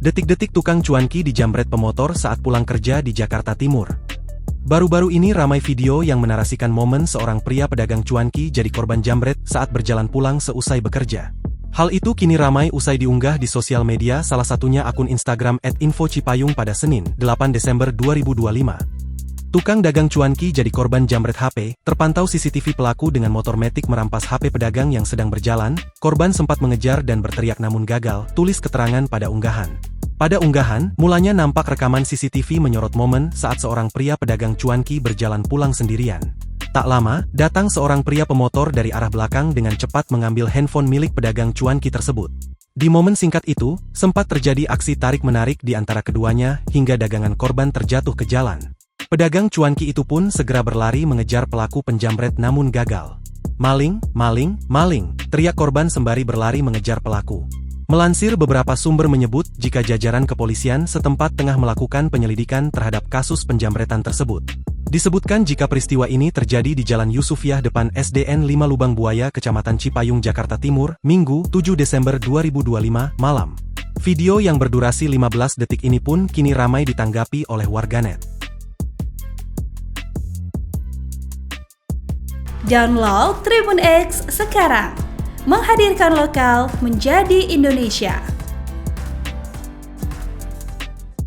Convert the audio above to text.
Detik-detik tukang cuanki dijamret pemotor saat pulang kerja di Jakarta Timur. Baru-baru ini ramai video yang menarasikan momen seorang pria pedagang cuanki jadi korban jambret saat berjalan pulang seusai bekerja. Hal itu kini ramai usai diunggah di sosial media, salah satunya akun Instagram @infocipayung pada Senin, 8 Desember 2025. Tukang dagang cuanki jadi korban jambret HP, terpantau CCTV pelaku dengan motor metik merampas HP pedagang yang sedang berjalan. Korban sempat mengejar dan berteriak namun gagal, tulis keterangan pada unggahan. Pada unggahan, mulanya nampak rekaman CCTV menyorot momen saat seorang pria pedagang cuanki berjalan pulang sendirian. Tak lama, datang seorang pria pemotor dari arah belakang dengan cepat mengambil handphone milik pedagang cuanki tersebut. Di momen singkat itu, sempat terjadi aksi tarik-menarik di antara keduanya hingga dagangan korban terjatuh ke jalan. Pedagang cuanki itu pun segera berlari mengejar pelaku penjamret namun gagal. "Maling, maling, maling!" teriak korban sembari berlari mengejar pelaku. Melansir beberapa sumber menyebut jika jajaran kepolisian setempat tengah melakukan penyelidikan terhadap kasus penjamretan tersebut. Disebutkan jika peristiwa ini terjadi di Jalan Yusufiah depan SDN 5 Lubang Buaya, Kecamatan Cipayung, Jakarta Timur, Minggu, 7 Desember 2025, malam. Video yang berdurasi 15 detik ini pun kini ramai ditanggapi oleh warganet. Download Tribun X sekarang, menghadirkan lokal menjadi Indonesia.